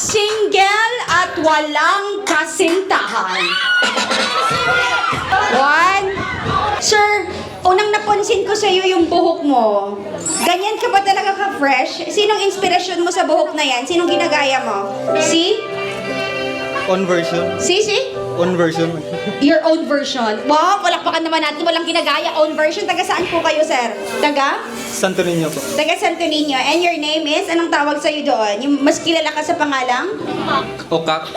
Single at walang kasintahan. One. Sir, unang napansin ko sa iyo yung buhok mo. Ganyan ka ba talaga ka-fresh? Sinong inspirasyon mo sa buhok na yan? Sinong ginagaya mo? Si? On version. Si? On version. Your own version. Wow, palakpakan naman natin. Walang ginagaya. Own version. Taga saan po kayo, sir? Taga? Santo Niño po. Taga Santo Niño. And your name is? Anong tawag sa'yo doon? Yung mas kilala ka sa pangalang? Okak.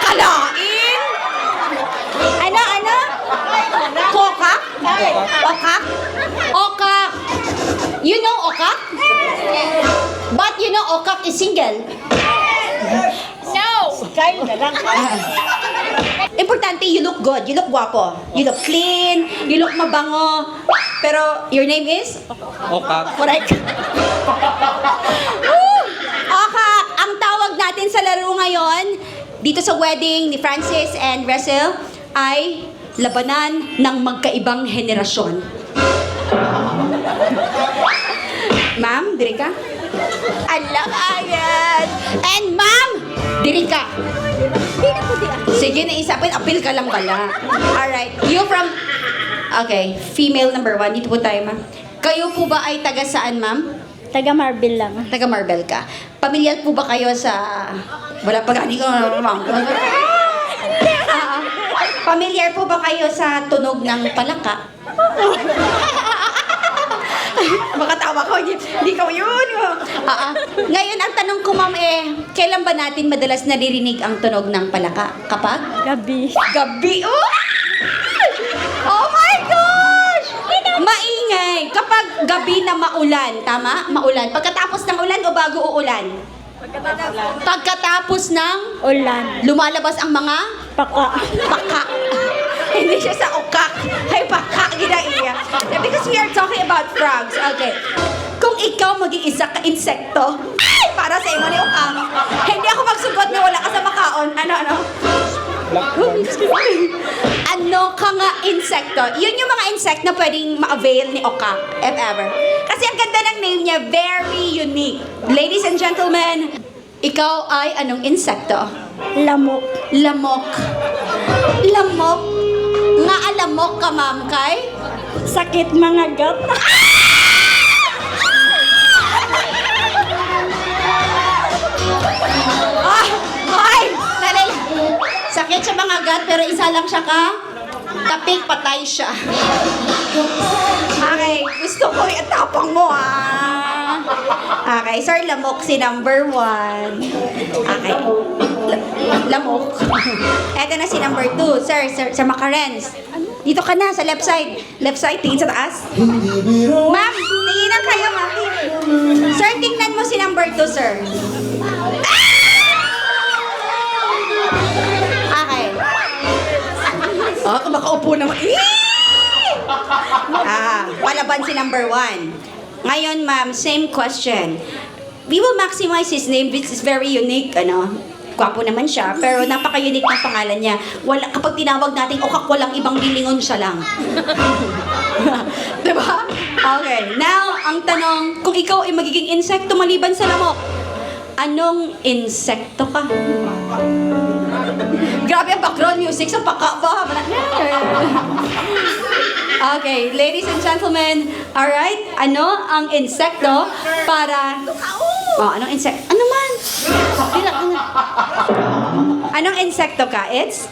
Kalain! Ano? Kokak? Okak? Okak. You know Okak? But you know Okak is single. No! Kaya na lang. Importante, you look good. You look guwapo. You look clean. You look mabango. Pero, your name is? Okak. Correct. Woo! Okay, ang tawag natin sa laro ngayon, dito sa wedding ni Francis and Russell, ay labanan ng magkaibang henerasyon. Ma'am, diri ka? Alam agad. And ma'am, diri ka. Sige na isa, apil ka lang pala. Alright, you from... Okay, female number 1. Dito po tayo, ma'am. Kayo po ba ay taga saan, ma'am? Taga Marvel lang. Taga Marbel ka. Pamilyar po ba kayo sa... Wala pa gani ko, ma'am. Pamilyar po ba kayo sa tunog ng palaka? Makatawa ko, hindi ko yun. Ngayon, ang tanong ko, ma'am, kailan ba natin madalas naririnig ang tunog ng palaka? Kapag? Gabi. Gabi. Oh my gosh! Maingay. Kapag gabi na maulan, tama? Maulan. Pagkatapos ng ulan o bago uulan? Pagkatapos ng Ulan. lumalabas ang mga Paka. baka. Hindi siya sa ukak. Ay, baka, ginaiya. Because we are talking about frogs. Okay. Kung ikaw maging isa ka insekto, ay, para sa imo ni ukang. Hindi ako magsugot na wala ka sa makaon. Ano? Ano ka nga insekto? Yun yung mga insect na pwedeng ma-avail ni Okak, if ever. Kasi ang ganda ng name niya, very unique. Ladies and gentlemen, ikaw ay anong insekto? Lamok. Lamok. Lamok? Nga alamok ka, ma'am, kay? Sakit mga gat. Ay! Sakit sa mga gat, pero isa lang siya ka? Tapik, patay siya. Okay, gusto ko itapang mo, ah. Okay, sir, lamok si number 1. Okay. Lamok. Eto na si number 2. Sir Macarens. Dito ka na, sa left side. Left side, tingin sa taas. Ma'am, tinginan kayo, ma'am. Sir, tingnan mo si number 2, sir. Okay. Oh, kung makaupo naman. Palaban si number 1. Ngayon, ma'am, same question. We will maximize his name, which is very unique, ano? Gwapo naman siya, pero napaka-unique ng pangalan niya. Wala, kapag tinawag natin, okak, walang ibang lilingon siya lang. Diba? Okay. Now, ang tanong, kung ikaw ay magiging insekto maliban sa lamok, anong insekto ka? Grabe ang background music sa paka ba? Okay, ladies and gentlemen, alright, ano ang insekto para... Oh, anong insekto? Ano man? Anong insekto ka? It's?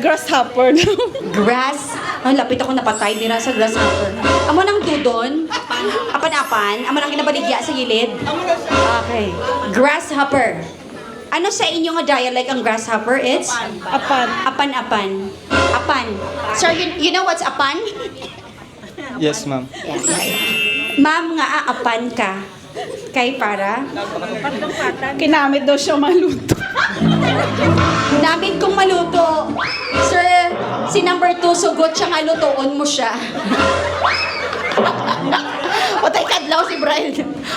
Grasshopper. Grass. Ang lapit ako napatay nila sa grasshopper. Amo nang dudon. Apan-apan. Amo nang ginabaligya sa gilid. Okay. Grasshopper. Ano sa inyo nga dialect ang grasshopper? It's? Apan. Apan-apan. Apan. Sir, you know what's apan? Yes, ma'am. Yeah. Ma'am nga aapan ka. Kay para? Kinamit daw siya maluto. Namin kong maluto. Sir, si number 2, sugot siya nga lutoon mo siya. Otay kadlaw si Brian.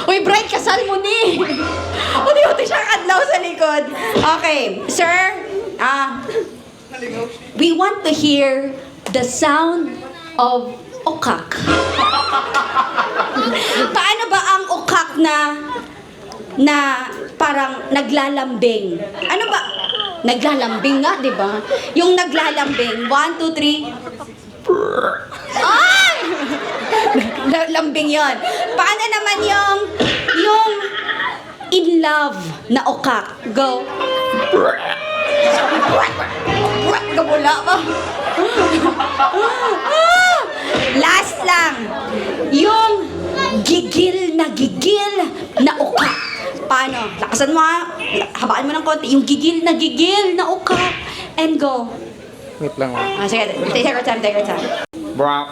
Uy, Brian, kasal mo ni. Uti siya kadlaw sa likod. Okay, sir, we want to hear the sound of okak. Paano ba ang okak na na parang naglalambing. Ano ba? Naglalambing nga, di ba? Yung naglalambing. 1, 2, 3. Ay! Lambing yon. Paano naman yung in love na ukak? Go. Kabula ba? Last lang. Yung gigil na ukak. Paano? Lakasan mo ha. Habaan mo ng konti. Yung gigil na ukak. And go. Wait lang, ma'am. Ah, sige. Take your time. Bra.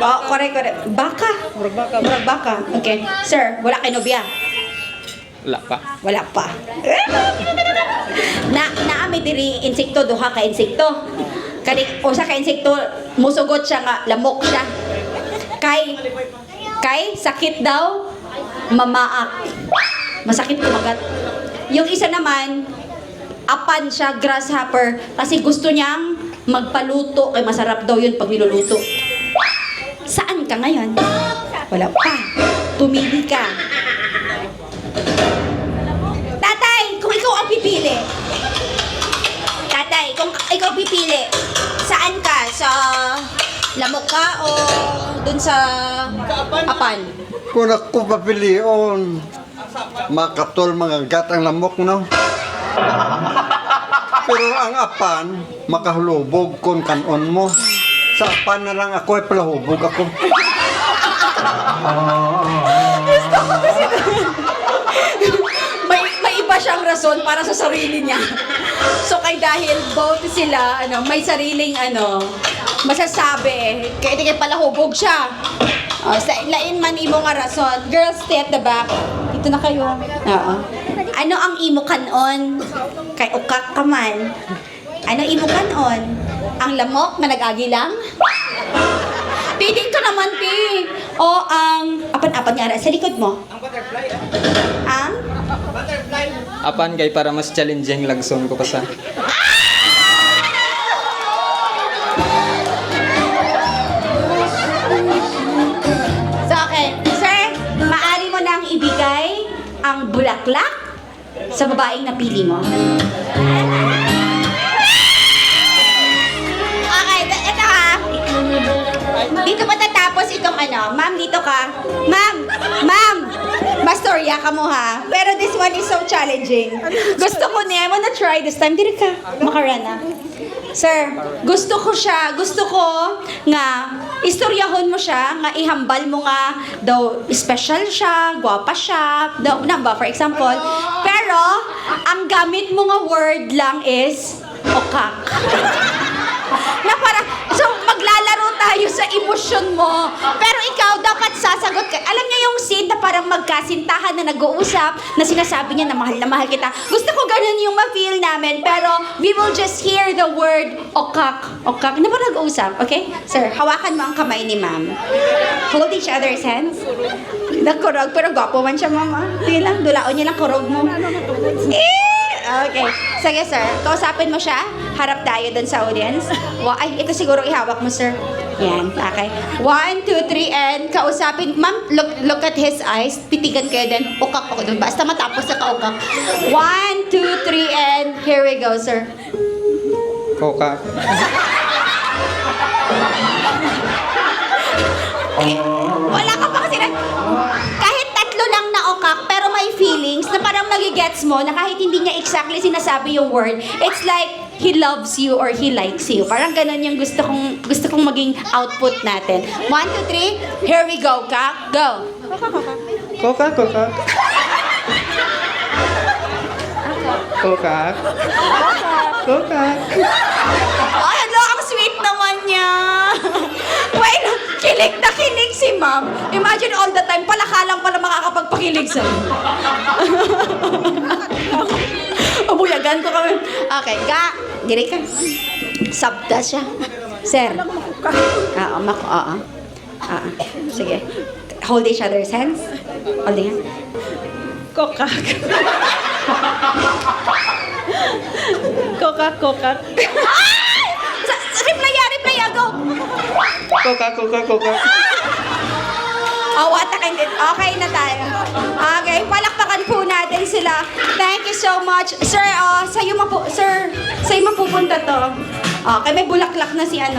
Oh, correct. Baka. Murag baka. Okay. Sir, wala kay nobya. Wala pa. Naami diri insekto, duha ka insekto. Kani usa ka insekto, musugot siya nga, lamok siya. Kay sakit daw, mamaak. Masakit kumagat. Yung isa naman, apan siya, grasshopper, kasi gusto niyang magpaluto, kay masarap daw yun pag niluluto. Saan ka ngayon? Wala pa. Tumili ka. Tatay, kung ikaw ang pipili. Tatay, kung ikaw pipili, saan ka? Sa lamok ka o dun sa apan? Kung ako papilion, makatol mga gatang lamok, no? Pero ang apan, makahulubog kung kanon mo. Sa apan na lang ako ay palahubog ako. may iba siyang rason para sa sarili niya. So kay dahil both sila may sariling masasabi, kaya di kay palahubog siya. Sa lain man imo nga rason. Girls, stay at the back. Dito na kayo. Oo. Ano ang imo kanon? Kay ukak ka man. Ano imo kanon? Ang lamok na nag-agi lang? Pidin ka naman, Pi. O ang apan-apan nga sa likod mo. Ang? Apan kay para mas challenging lagson ko pa sa. So, okay. Sir, maari mo nang ibigay ang bulaklak sa babaeng napili mo. Okay, ito ha. Dito pa tatapos itong Ma'am, dito ka. Ma'am! Mastorya ka mo ha. Pero this one is so challenging. Gusto ko niya. I wanna try this time. Dito ka. Makarana. Sir, gusto ko nga istoryahon mo siya, nga ihambal mo nga daw special siya, gwapa siya, daw, for example. Pero, ang gamit mo nga word lang is okak. Na parang, so maglalaro tayo sa emosyon mo. Pero ikaw dapat sasagot ka. Alam niyo yung scene na parang magkasintahan na nag-uusap, na sinasabi niya na mahal kita. Gusto ko ganun yung ma-feel namin. Pero we will just hear the word okak. Okak. Na parang nag-uusap. Okay? Sir, hawakan mo ang kamay ni ma'am. Hold each other's hands. Nakurog. Pero gwapo man siya, mama. Sige lang. Dulaon niya lang kurog mo. Okay. Sige, sir. Kausapin mo siya. Harap tayo dun sa audience. Ay, ito siguro ihawak mo, sir. Yan. Okay. 1, 2, 3, and kausapin. Ma'am, look at his eyes. Titigan kayo din. Ukak ako dun. Basta matapos sa kaukak. 1, 2, 3, and here we go, sir. Koka. Wala ka pa kasi kahit tatlo lang na okak, pero may feelings na parang nagigets mo na kahit hindi niya exactly sinasabi yung word, it's like he loves you or he likes you. Parang ganun yung gusto kong maging output natin. 1, 2, 3, here we go, Kak. Go. Koka. Ay, ano, ang sweet naman niya. Wait, kilig na kilig si ma'am. Imagine all the time, palakalang pala makakapagpakilig sa'yo. Buyagan ko kami. Okay, diri ka. Sabda siya. Sir. Oo. Sige. Hold each other's hands. Holding hands. Kokak. Kokak. Reply, go. Koka. Watakin din. Okay na tayo. Okay, palakpakan po natin sila. Thank you so much. Sir, sa'yo mapupunta to. Okay, may bulaklak na si Miss